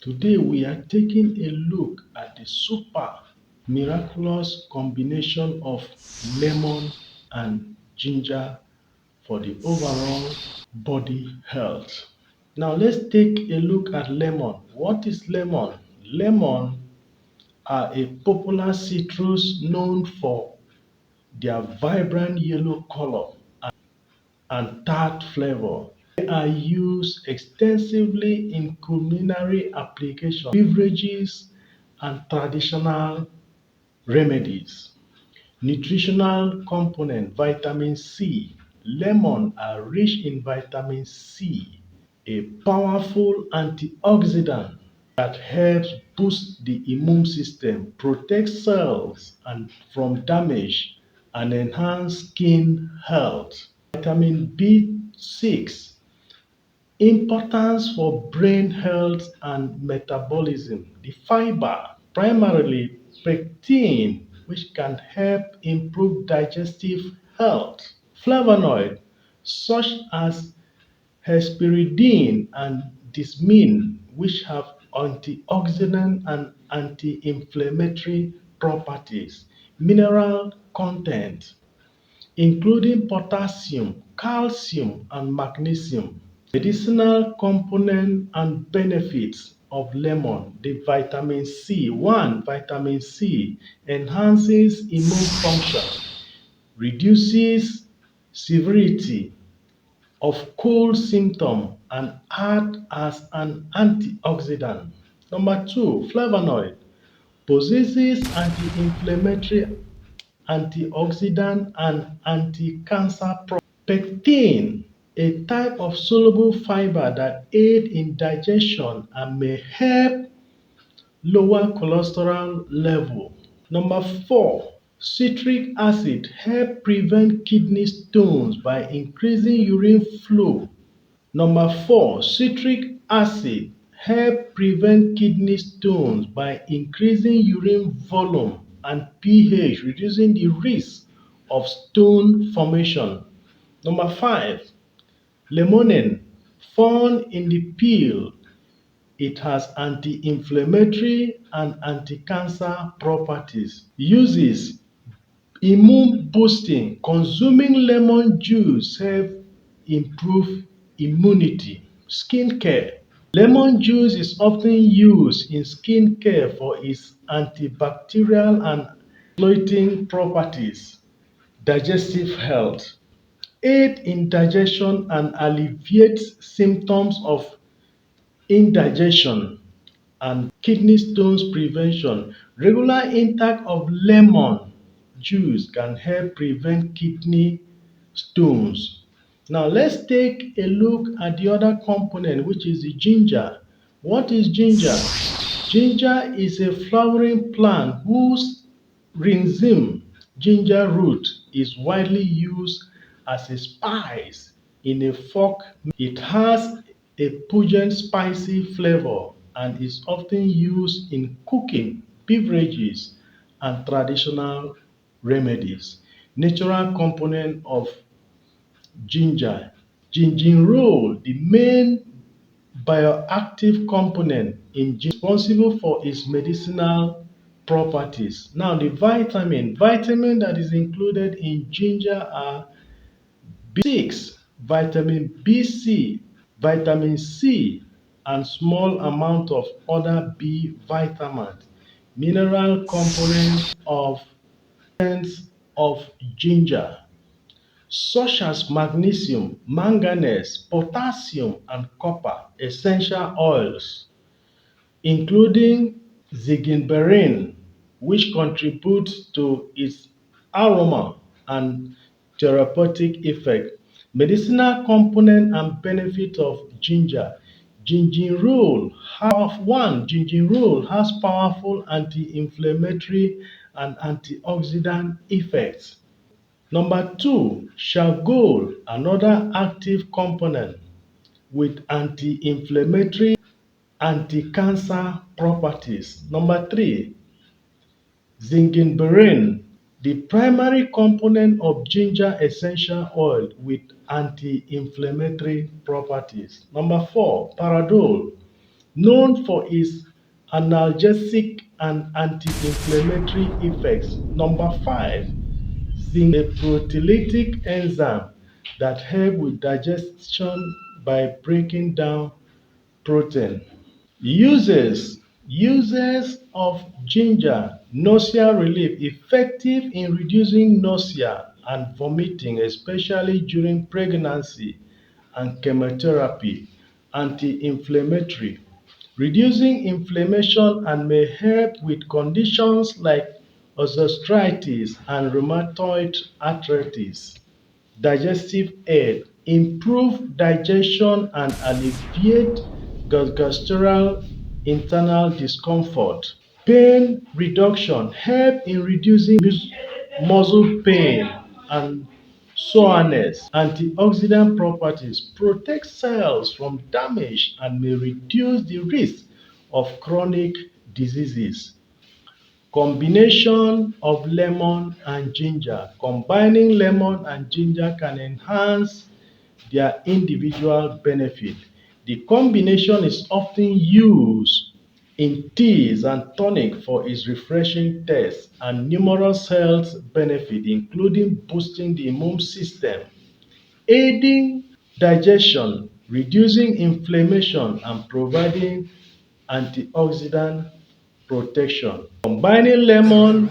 Today we are taking a look at the super miraculous combination of lemon and ginger for the overall body health. Now let's take a look at lemon. What is lemon? Lemon are a popular citrus known for their vibrant yellow color and tart flavor. They are used extensively in culinary applications, beverages, and traditional remedies. Nutritional component vitamin C. Lemon are rich in vitamin C, a powerful antioxidant that helps boost the immune system, protect cells from damage, and enhance skin health. Vitamin B6, importance for brain health and metabolism. The fiber, primarily pectin, which can help improve digestive health. Flavonoid, such as hesperidine and dismin, which have antioxidant and anti-inflammatory properties. Mineral content, including potassium, calcium, and magnesium. Medicinal component and benefits of lemon. The vitamin C. One, vitamin C enhances immune function, reduces severity of cold symptom, and act as an antioxidant. Number two, flavonoid possesses anti-inflammatory, antioxidant, and anti-cancer properties. Pectin, a type of soluble fiber that aid in digestion and may help lower cholesterol level. Number four, citric acid help prevent kidney stones by increasing urine flow. Number four, citric acid help prevent kidney stones by increasing urine volume and pH, reducing the risk of stone formation. Number five, limonene, found in the peel. It has anti-inflammatory and anti-cancer properties. Uses: immune boosting. Consuming lemon juice helps improve immunity. Skin care. Lemon juice is often used in skin care for its antibacterial and exfoliating properties. Digestive health. Aid in digestion and alleviates symptoms of indigestion and kidney stones prevention. Regular intake of lemon juice can help prevent kidney stones. Now let's take a look at the other component, which is the ginger. What is ginger? Ginger is a flowering plant whose rhizome, ginger root, is widely used as a spice in a folk. It has a pungent spicy flavor and is often used in cooking, beverages, and traditional remedies. Natural component of ginger. Gingerol, the main bioactive component in ginger, responsible for its medicinal properties. Now, the vitamin that is included in ginger are B6, vitamin B vitamin C, and small amount of other B vitamins. Mineral components of ginger, such as magnesium, manganese, potassium, and copper. Essential oils, including zingiber, which contributes to its aroma and therapeutic effect. Medicinal component and benefit of ginger. Gingerol has powerful anti-inflammatory and antioxidant effects. Number two, charcoal, another active component with anti-inflammatory, anti-cancer properties. Number three, zingiber, the primary component of ginger essential oil with anti-inflammatory properties. Number four, paradol, known for its analgesic and anti-inflammatory effects. Number 5, zinc, a proteolytic enzyme that helps with digestion by breaking down protein. Uses of ginger, nausea relief, effective in reducing nausea and vomiting, especially during pregnancy and chemotherapy. Anti-inflammatory, reducing inflammation and may help with conditions like osteoarthritis and rheumatoid arthritis. Digestive aid, improve digestion and alleviate gastrointestinal internal discomfort. Pain reduction, help in reducing muscle pain and soreness. Antioxidant properties, protect cells from damage and may reduce the risk of chronic diseases. Combination of lemon and ginger. Combining lemon and ginger can enhance their individual benefit. The combination is often used in teas and tonic for its refreshing taste and numerous health benefits, including boosting the immune system, aiding digestion, reducing inflammation, and providing antioxidant protection. Combining lemon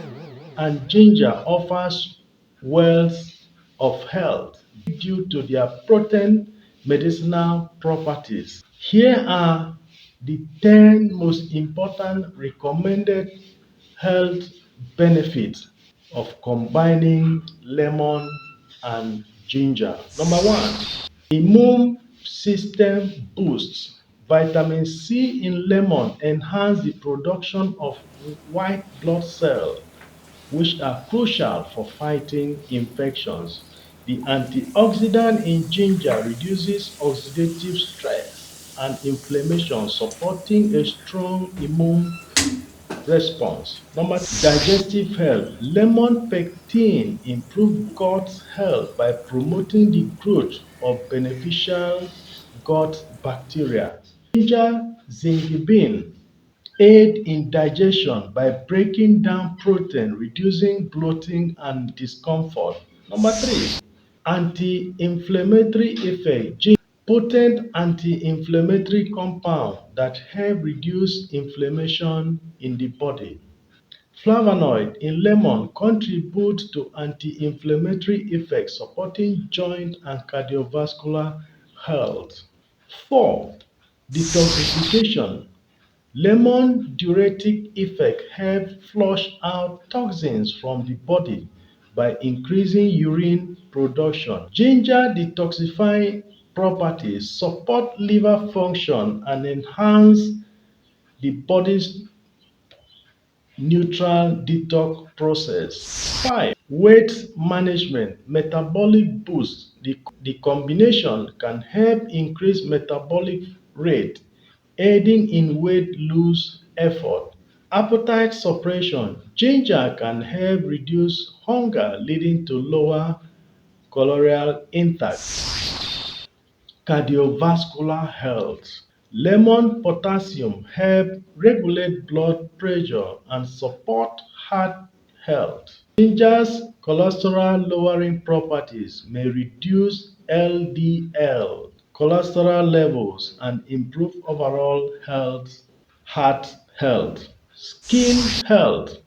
and ginger offers wealth of health due to their potent medicinal properties. Here are the 10 most important recommended health benefits of combining lemon and ginger. Number 1, immune system boosts. Vitamin C in lemon enhance the production of white blood cells, which are crucial for fighting infections. The antioxidant in ginger reduces oxidative stress and inflammation, supporting a strong immune response. Number 2, digestive health. Lemon pectin improve gut health by promoting the growth of beneficial gut bacteria. Ginger zingiber aid in digestion by breaking down protein, reducing bloating and discomfort. Number 3, anti-inflammatory effect. Potent anti-inflammatory compound that help reduce inflammation in the body. Flavonoid in lemon contribute to anti-inflammatory effects, supporting joint and cardiovascular health. 4, detoxification. Lemon diuretic effect help flush out toxins from the body by increasing urine production. Ginger detoxifying properties support liver function and enhance the body's neutral detox process. 5, weight management, metabolic boost. The combination can help increase metabolic rate, aiding in weight loss effort. Appetite suppression. Ginger can help reduce hunger, leading to lower caloric intake. Cardiovascular health. Lemon potassium help regulate blood pressure and support heart health. Ginger's cholesterol lowering properties may reduce LDL cholesterol levels and improve overall heart health. Skin health.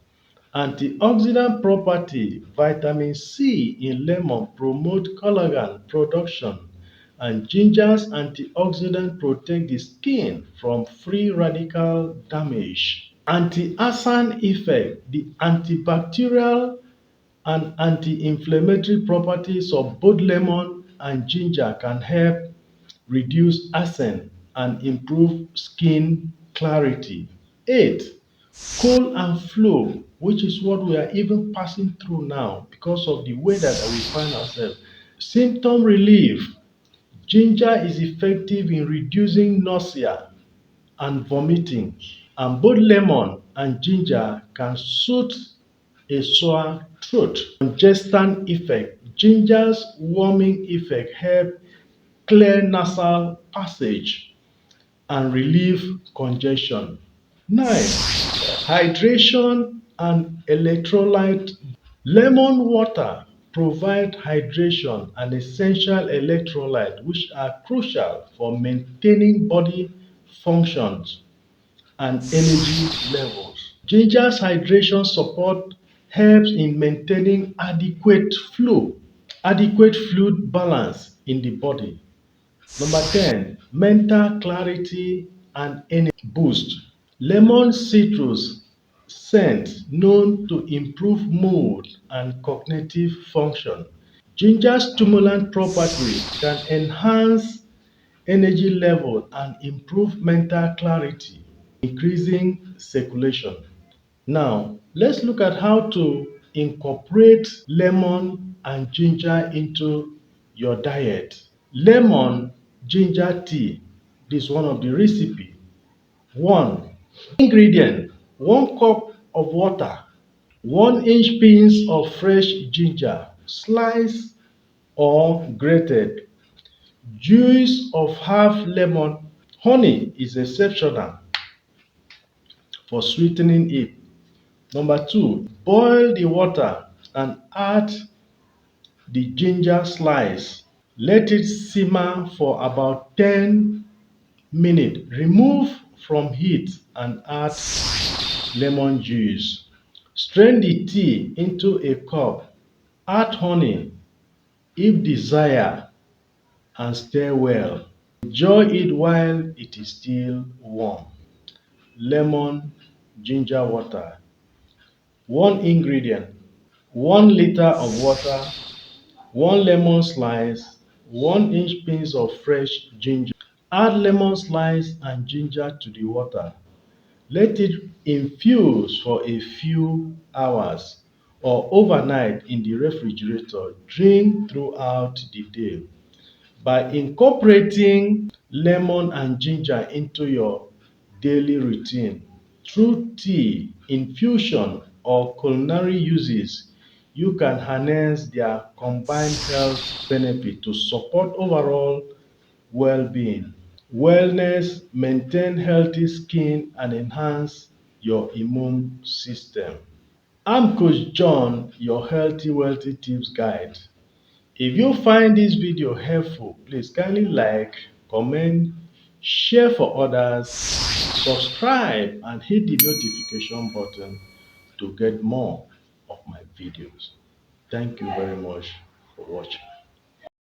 Antioxidant property, vitamin C in lemon promote collagen production and ginger's antioxidant protect the skin from free radical damage. Anti-acid effect, the antibacterial and anti-inflammatory properties of both lemon and ginger can help reduce acne and improve skin clarity. 8, cold and flu, which is what we are even passing through now because of the weather that we find ourselves. Symptom relief. Ginger is effective in reducing nausea and vomiting, and both lemon and ginger can soothe a sore throat. Congestion effect. Ginger's warming effect help clear nasal passage. and relieve congestion. 9. Hydration and electrolyte. Lemon water provide hydration and essential electrolytes which are crucial for maintaining body functions and energy levels. Ginger's hydration support helps in maintaining adequate fluid balance in the body. Number 10, mental clarity and energy boost. Lemon citrus scent known to improve mood and cognitive function. Ginger stimulant properties can enhance energy level and improve mental clarity, increasing circulation. Now, let's look at how to incorporate lemon and ginger into your diet. Lemon ginger tea. This is one of the recipe. 1. Ingredient: 1 cup of water, 1-inch pins of fresh ginger, sliced or grated, juice of half lemon. Honey is exceptional for sweetening it. Number 2, boil the water and add the ginger slice. Let it simmer for about 10 minutes. Remove from heat and add lemon juice. Strain the tea into a cup. Add honey if desired and stir well. Enjoy it while it is still warm. Lemon ginger water. 1 ingredient: 1 liter of water, 1 lemon slice, 1-inch pins of fresh ginger. Add lemon slice and ginger to the water. Let it infuse for a few hours or overnight in the refrigerator. Drink throughout the day. By incorporating lemon and ginger into your daily routine through tea, infusion, or culinary uses, you can harness their combined health benefit to support overall well-being, wellness, maintain healthy skin, and enhance your immune system. I'm Coach John, your Healthy Wealthy Tips Guide. If you find this video helpful, please kindly like, comment, share for others, subscribe, and hit the notification button to get more of my videos. Thank you very much for watching.